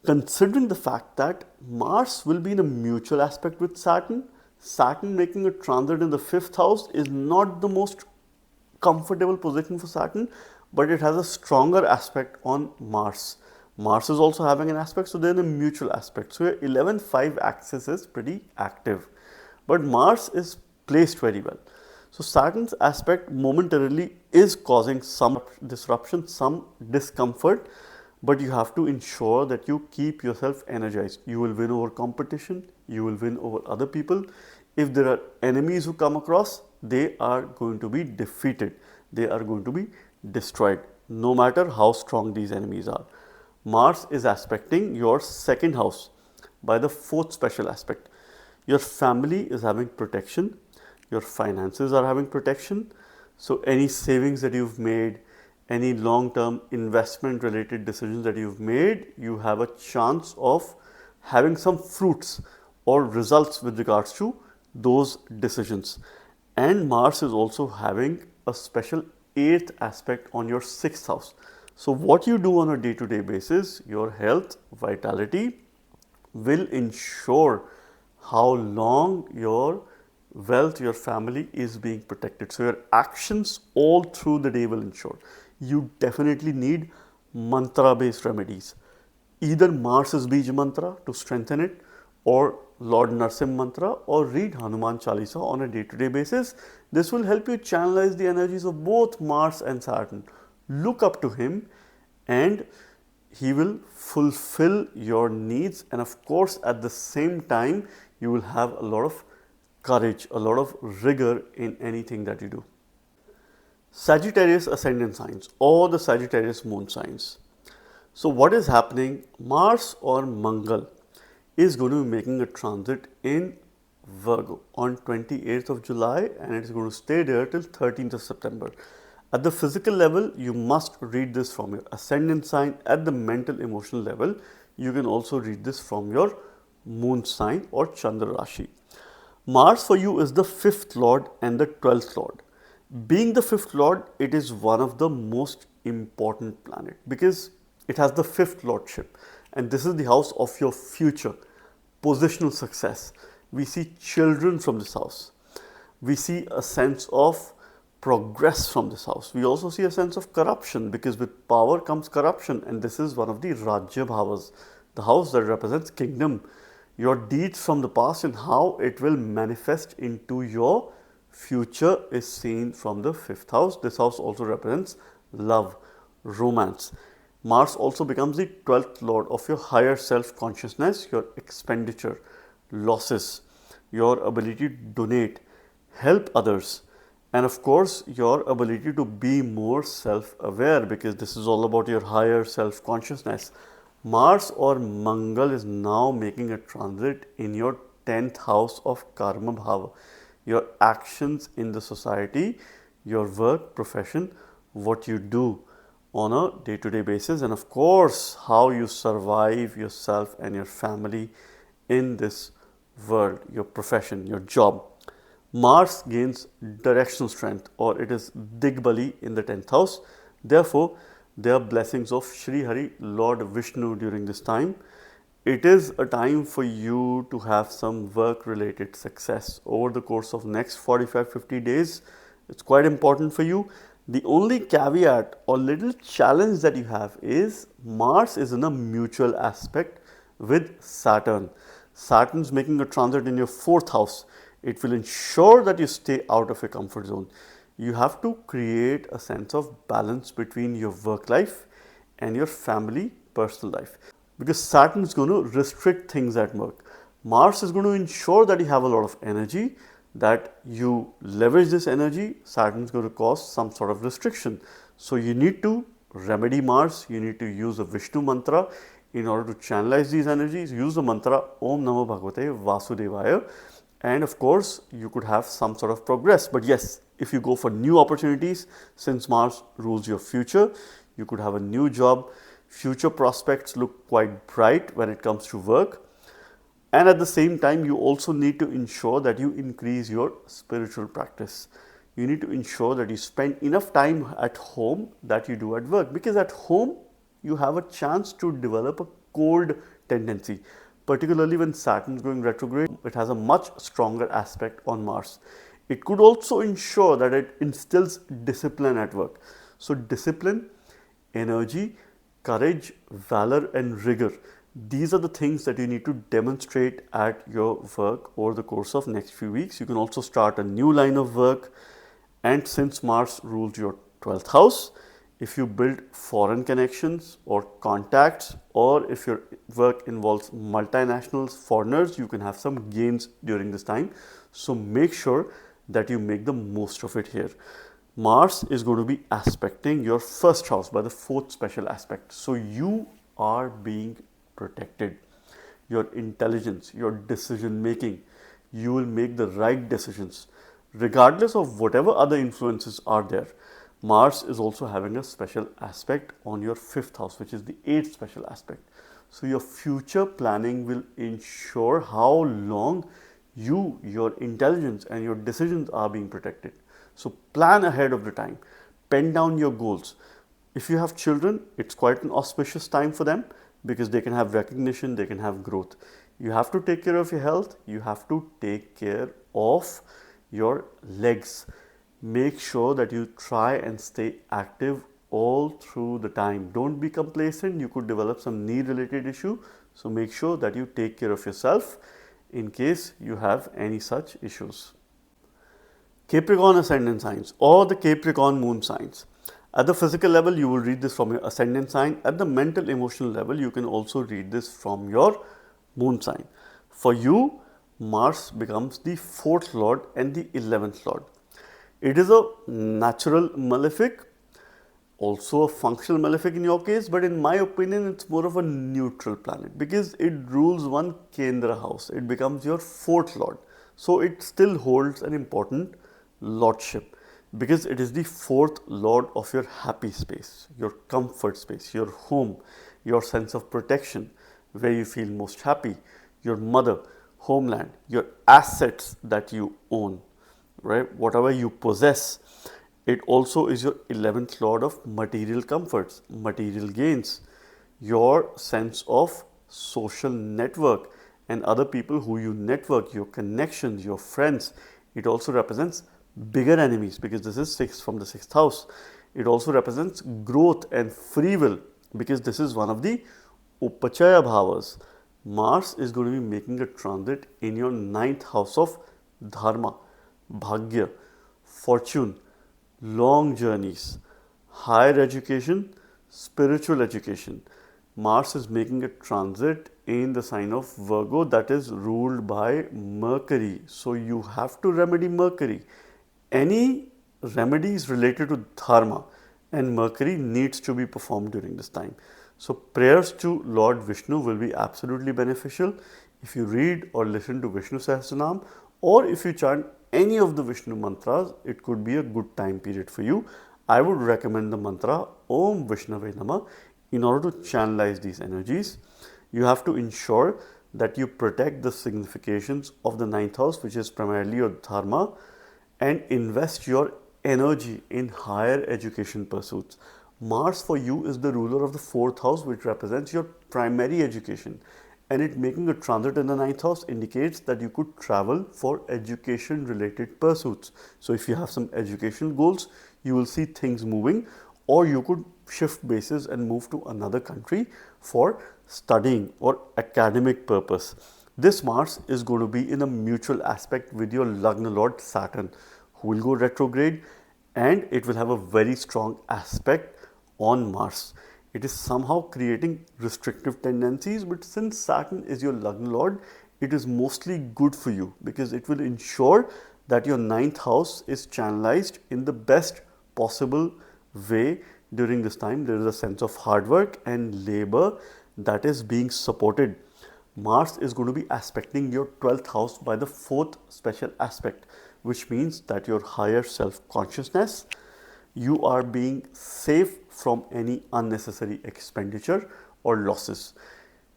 considering the fact that Mars will be in a mutual aspect with Saturn. Saturn making a transit in the 5th house is not the most comfortable position for Saturn, but it has a stronger aspect on Mars. Mars is also having an aspect, so they're in a mutual aspect. So your 11-5 axis is pretty active, but Mars is placed very well. So Saturn's aspect momentarily is causing some disruption, some discomfort, but you have to ensure that you keep yourself energized. You will win over competition, you will win over other people. If there are enemies who come across, they are going to be defeated. They are going to be destroyed, no matter how strong these enemies are. Mars is aspecting your 2nd house by the 4th special aspect. Your family is having protection, your finances are having protection. So any savings that you've made, any long-term investment related decisions that you've made, you have a chance of having some fruits or results with regards to those decisions. And Mars is also having a special 8th aspect on your 6th house. So what you do on a day-to-day basis, your health, vitality will ensure how long your wealth, your family is being protected. So your actions all through the day will ensure. You definitely need mantra-based remedies. Either Mars's Bij mantra to strengthen it, or Lord Narsim mantra, or read Hanuman Chalisa on a day-to-day basis. This will help you channelize the energies of both Mars and Saturn. Look up to him and he will fulfill your needs, and of course at the same time you will have a lot of courage, a lot of rigor in anything that you do. Sagittarius ascendant signs or the Sagittarius moon signs. So what is happening? Mars or Mangal is going to be making a transit in Virgo on 28th of July and it is going to stay there till 13th of September. At the physical level, you must read this from your ascendant sign. At the mental emotional level, you can also read this from your moon sign or Chandra Rashi. Mars for you is the 5th lord and the 12th lord. Being the fifth lord, it is one of the most important planet because it has the fifth lordship, and this is the house of your future, positional success. We see children from this house. We see a sense of progress from this house. We also see a sense of corruption because with power comes corruption, and this is one of the Rajya Bhavas, the house that represents kingdom, your deeds from the past and how it will manifest into your future is seen from the fifth house. This house also represents love, romance. Mars also becomes the 12th lord of your higher self consciousness, your expenditure, losses, your ability to donate, help others, and of course your ability to be more self aware because this is all about your higher self consciousness. Mars or Mangal is now making a transit in your 10th house of Karma Bhava, your actions in the society, your work, profession, what you do on a day-to-day basis, and of course how you survive yourself and your family in this world, your profession, your job. Mars gains directional strength, or it is Digbali in the 10th house. Therefore, there are blessings of Sri Hari, Lord Vishnu during this time. It is a time for you to have some work related success over the course of next 45-50 days. It's quite important for you. The only caveat or little challenge that you have is Mars is in a mutual aspect with Saturn. Saturn's making a transit in your 4th house. It will ensure that you stay out of your comfort zone. You have to create a sense of balance between your work life and your family personal life because Saturn is going to restrict things at work. Mars is going to ensure that you have a lot of energy, that you leverage this energy. Saturn is going to cause some sort of restriction. So you need to remedy Mars, you need to use a Vishnu mantra in order to channelize these energies. Use the mantra Om Namo Bhagavate Vasudevaya, and of course you could have some sort of progress. But yes, if you go for new opportunities, since Mars rules your future, you could have a new job. Future prospects look quite bright when it comes to work. And at the same time, you also need to ensure that you increase your spiritual practice. You need to ensure that you spend enough time at home that you do at work, because at home you have a chance to develop a cold tendency. Particularly when Saturn is going retrograde, it has a much stronger aspect on Mars. It could also ensure that it instills discipline at work. So discipline, energy, courage, valor and rigor. These are the things that you need to demonstrate at your work over the course of next few weeks. You can also start a new line of work. And since Mars rules your 12th house, if you build foreign connections or contacts, or if your work involves multinationals, foreigners, you can have some gains during this time. So make sure that you make the most of it here. Mars is going to be aspecting your 1st house by the 4th special aspect. So you are being protected. Your intelligence, your decision making, you will make the right decisions regardless of whatever other influences are there. Mars is also having a special aspect on your 5th house, which is the 8th special aspect. So your future planning will ensure how long your intelligence and your decisions are being protected. So plan ahead of the time, pen down your goals. If you have children, it's quite an auspicious time for them because they can have recognition, they can have growth. You have to take care of your health, you have to take care of your legs. Make sure that you try and stay active all through the time. Don't be complacent, you could develop some knee related issue. So make sure that you take care of yourself in case you have any such issues. Capricorn ascendant signs or the Capricorn moon signs. At the physical level, you will read this from your ascendant sign. At the mental emotional level, you can also read this from your moon sign. For you, Mars becomes the 4th lord and the 11th lord. It is a natural malefic, also a functional malefic in your case, but in my opinion, it's more of a neutral planet because it rules one Kendra house. It becomes your 4th lord. So it still holds an important lordship because it is the 4th lord of your happy space, your comfort space, your home, your sense of protection, where you feel most happy, your mother, homeland, your assets that you own, right? Whatever you possess. It also is your 11th lord of material comforts, material gains, your sense of social network and other people who you network, your connections, your friends. It also represents bigger enemies because this is 6 from the 6th house. It also represents growth and free will because this is one of the Upachaya bhavas. Mars is going to be making a transit in your 9th house of Dharma, Bhagya, fortune, long journeys, higher education, spiritual education. Mars is making a transit in the sign of Virgo that is ruled by Mercury. So you have to remedy Mercury. Any remedies related to Dharma and Mercury needs to be performed during this time. So prayers to Lord Vishnu will be absolutely beneficial if you read or listen to Vishnu Sahasranam, or if you chant any of the Vishnu mantras. It could be a good time period for you. I would recommend the mantra Om Vishnave Namah in order to channelize these energies. You have to ensure that you protect the significations of the 9th house, which is primarily your Dharma, and invest your energy in higher education pursuits. Mars for you is the ruler of the 4th house, which represents your primary education, and it making a transit in the 9th house indicates that you could travel for education related pursuits. So if you have some educational goals, you will see things moving, or you could shift bases and move to another country for studying or academic purpose. This Mars is going to be in a mutual aspect with your Lagna Lord Saturn, who will go retrograde, and it will have a very strong aspect on Mars. It is somehow creating restrictive tendencies, but since Saturn is your Lagna Lord, it is mostly good for you because it will ensure that your 9th house is channelized in the best possible way during this time. There is a sense of hard work and labor that is being supported. Mars is going to be aspecting your 12th house by the 4th special aspect, which means that your higher self-consciousness, you are being safe from any unnecessary expenditure or losses.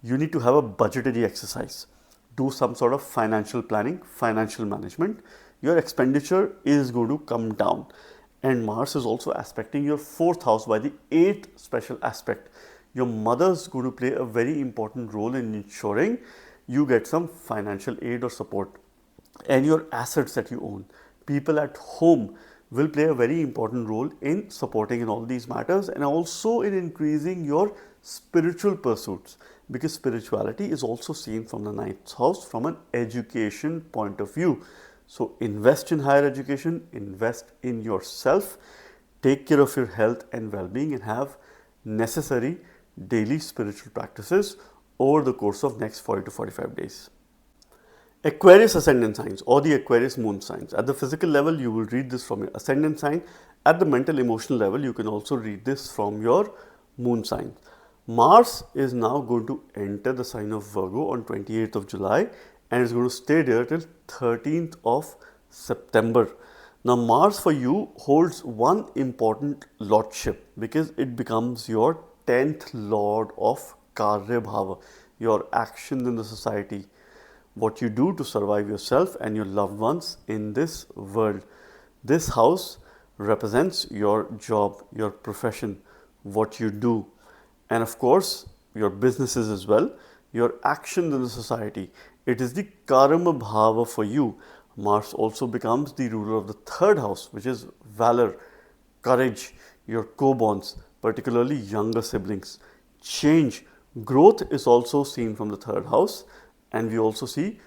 You need to have a budgetary exercise. Do some sort of financial planning, financial management. Your expenditure is going to come down. And Mars is also aspecting your 4th house by the 8th special aspect. Your mother is going to play a very important role in ensuring you get some financial aid or support. And your assets that you own, people at home will play a very important role in supporting in all these matters, and also in increasing your spiritual pursuits, because spirituality is also seen from the 9th house from an education point of view. So invest in higher education, invest in yourself, take care of your health and well-being, and have necessary daily spiritual practices over the course of next 40 to 45 days. Aquarius ascendant signs or the Aquarius moon signs. At the physical level, you will read this from your ascendant sign. At the mental emotional level, you can also read this from your moon sign. Mars is now going to enter the sign of Virgo on 28th of July and is going to stay there till 13th of September. Now Mars for you holds one important lordship because it becomes your 10th lord of Karya Bhava, your actions in the society, what you do to survive yourself and your loved ones in this world. This house represents your job, your profession, what you do, and of course your businesses as well, your actions in the society. It is the Karma Bhava for you. Mars also becomes the ruler of the 3rd house, which is valor, courage, your co-borns, particularly younger siblings. Change, growth is also seen from the 3rd house, and we also see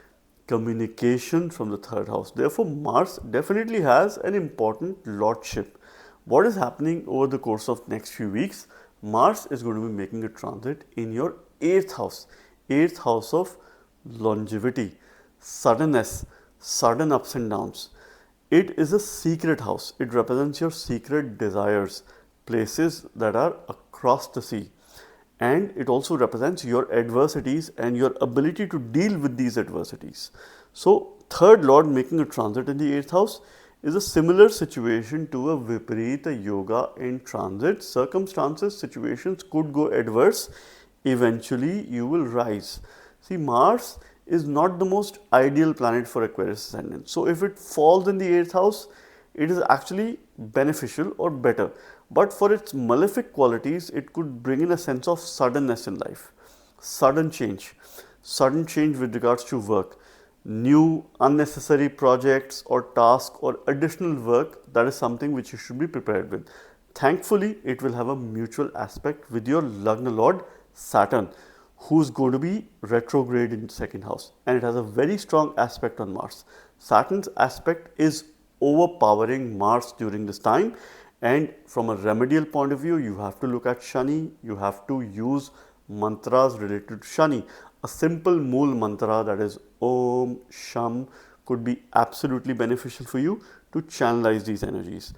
communication from the 3rd house. Therefore, Mars definitely has an important lordship. What is happening over the course of next few weeks? Mars is going to be making a transit in your 8th house, 8th house of longevity, suddenness, sudden ups and downs. It is a secret house. It represents your secret desires, places that are across the sea. And it also represents your adversities and your ability to deal with these adversities. So, 3rd lord making a transit in the 8th house is a similar situation to a Viparita Yoga in transit. Circumstances, situations could go adverse. Eventually, you will rise. See, Mars is not the most ideal planet for Aquarius ascendant. So, if it falls in the 8th house, it is actually beneficial or better. But for its malefic qualities, it could bring in a sense of suddenness in life, sudden change with regards to work, new unnecessary projects or tasks or additional work. That is something which you should be prepared with. Thankfully, it will have a mutual aspect with your Lagna Lord Saturn, who's going to be retrograde in second house, and it has a very strong aspect on Mars. Saturn's aspect is overpowering Mars during this time, and from a remedial point of view, you have to look at Shani, you have to use mantras related to Shani. A simple Mool mantra, that is Om Sham, could be absolutely beneficial for you to channelize these energies.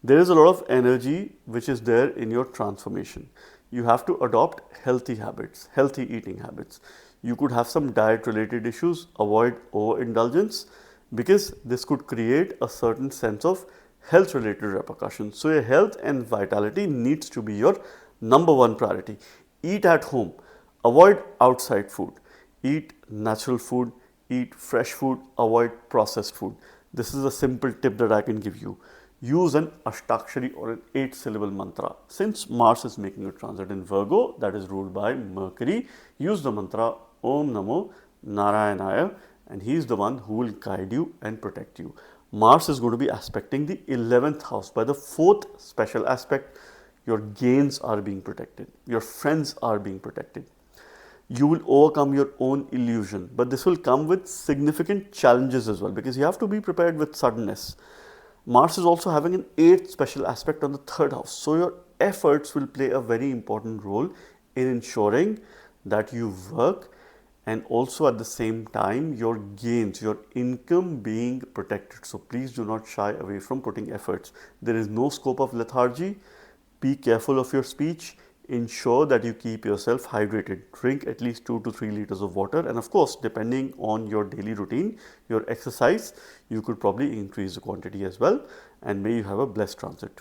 There is a lot of energy which is there in your transformation. You have to adopt healthy habits, healthy eating habits. You could have some diet related issues, avoid overindulgence, because this could create a certain sense of health related repercussions. So your health and vitality needs to be your number one priority. Eat at home, avoid outside food, eat natural food, eat fresh food, avoid processed food. This is a simple tip that I can give you. Use an Ashtakshari or an 8-syllable mantra. Since Mars is making a transit in Virgo, that is ruled by Mercury, use the mantra Om Namo Narayanaya, and he is the one who will guide you and protect you. Mars is going to be aspecting the 11th house. By the 4th special aspect, your gains are being protected, your friends are being protected. You will overcome your own illusion, but this will come with significant challenges as well, because you have to be prepared with suddenness. Mars is also having an 8th special aspect on the 3rd house. So your efforts will play a very important role in ensuring that you work, and also at the same time your gains, your income being protected. So please do not shy away from putting efforts. There is no scope of lethargy. Be careful of your speech. Ensure that you keep yourself hydrated. Drink at least 2 to 3 liters of water, and of course, depending on your daily routine, your exercise, you could probably increase the quantity as well, and may you have a blessed transit.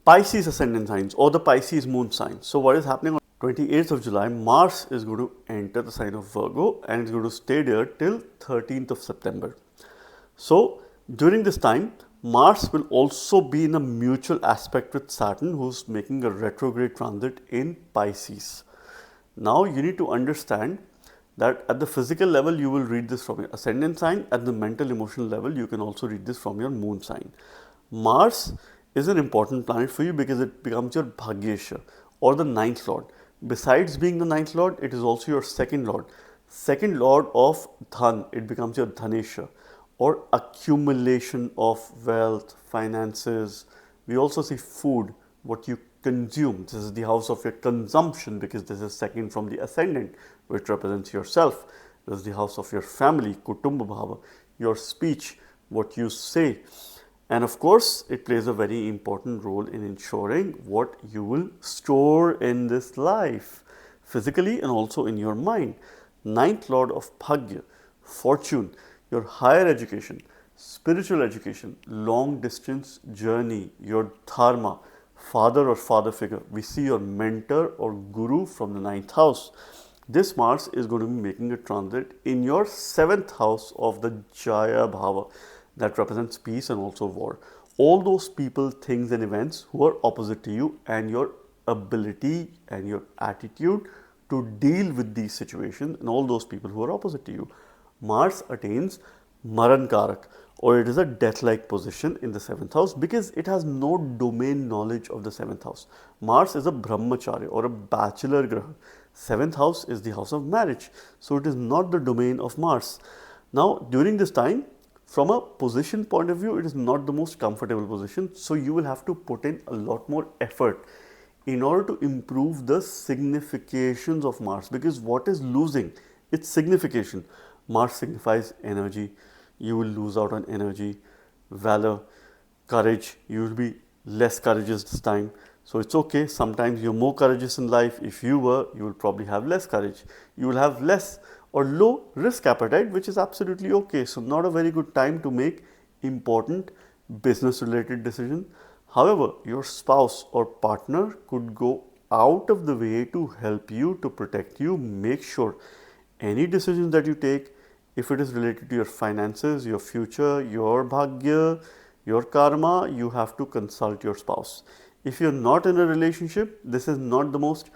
Pisces ascendant signs or the Pisces moon sign. So what is happening on 28th of July, Mars is going to enter the sign of Virgo, and it's going to stay there till 13th of September. So during this time, Mars will also be in a mutual aspect with Saturn, who's making a retrograde transit in Pisces. Now you need to understand that at the physical level, you will read this from your ascendant sign. At the mental emotional level, you can also read this from your moon sign. Mars is an important planet for you because it becomes your Bhagyesha or the 9th lord. Besides being the 9th lord, it is also your 2nd lord. 2nd lord of Dhan, it becomes your Dhanesha, or accumulation of wealth, finances. We also see food, what you consume. This is the house of your consumption, because this is second from the ascendant, which represents yourself. This is the house of your family, Kutumba Bhava, your speech, what you say. And of course, it plays a very important role in ensuring what you will store in this life, physically and also in your mind. 9th lord of Bhagya, fortune, your higher education, spiritual education, long distance journey, your dharma, father or father figure. We see your mentor or guru from the 9th house. This Mars is going to be making a transit in your 7th house of the Jaya Bhava, that represents peace and also war. All those people, things and events who are opposite to you, and your ability and your attitude to deal with these situations, and all those people who are opposite to you. Mars attains Maran Karak, or it is a death-like position in the 7th house, because it has no domain knowledge of the 7th house. Mars is a Brahmacharya or a bachelor graha. 7th house is the house of marriage, so it is not the domain of Mars. Now during this time, from a position point of view, it is not the most comfortable position, so you will have to put in a lot more effort in order to improve the significations of Mars, because what is losing its signification? Mars signifies energy. You will lose out on energy, valor, courage. You will be less courageous this time. So it's okay. Sometimes you're more courageous in life. If you were, you will probably have less courage. You will have less or low risk appetite, which is absolutely okay. So not a very good time to make important business related decisions. However, your spouse or partner could go out of the way to help you, to protect you. Make sure any decisions that you take, if it is related to your finances, your future, your bhagya, Your karma, you have to consult your spouse. If you're not in a relationship, this is not the most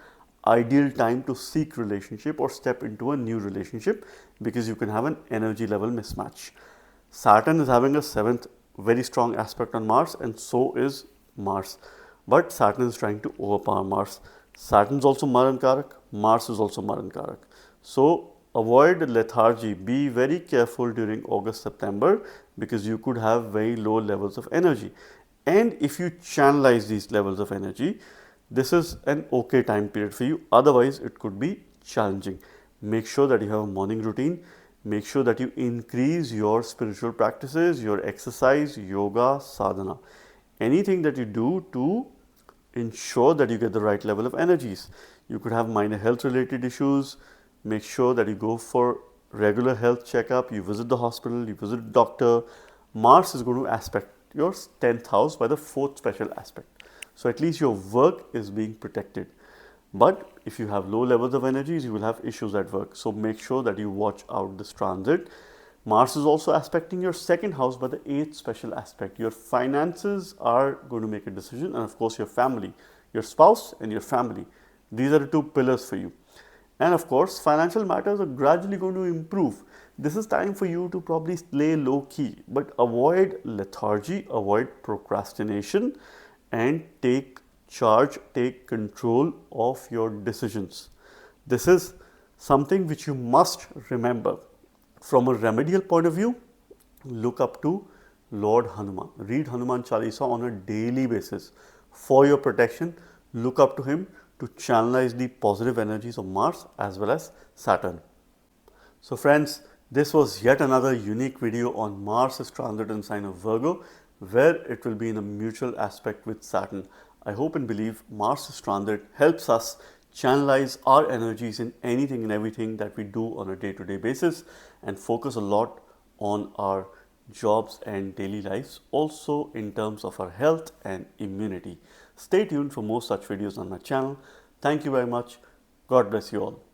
ideal time to seek relationship or step into a new relationship, because you can have an energy level mismatch. Saturn is having a 7th very strong aspect on Mars, and so is Mars. But Saturn is trying to overpower Mars. Saturn is also Maran Karak, Mars is also Maran Karak. So avoid lethargy. Be very careful during August, September, because you could have very low levels of energy. And if you channelize these levels of energy, this is an okay time period for you. Otherwise, it could be challenging. Make sure that you have a morning routine. Make sure that you increase your spiritual practices, your exercise, yoga, sadhana. Anything that you do to ensure that you get the right level of energies. You could have minor health related issues. Make sure that you go for regular health checkup, you visit the hospital, you visit the doctor. Mars is going to aspect your 10th house by the 4th special aspect. So at least your work is being protected. But if you have low levels of energies, you will have issues at work. So make sure that you watch out this transit. Mars is also aspecting your 2nd house by the 8th special aspect. Your finances are going to make a decision, and of course your family, your spouse and your family. These are the 2 pillars for you. And of course, financial matters are gradually going to improve. This is time for you to probably lay low key, but avoid lethargy, avoid procrastination, and take charge, take control of your decisions. This is something which you must remember. From a remedial point of view, look up to Lord Hanuman. Read Hanuman Chalisa on a daily basis. For your protection, look up to him to channelize the positive energies of Mars as well as Saturn. So friends, this was yet another unique video on Mars' transit in sign of Virgo, where it will be in a mutual aspect with Saturn. I hope and believe Mars' transit helps us channelize our energies in anything and everything that we do on a day-to-day basis, and focus a lot on our jobs and daily lives, also in terms of our health and immunity. Stay tuned for more such videos on my channel. Thank you very much. God bless you all.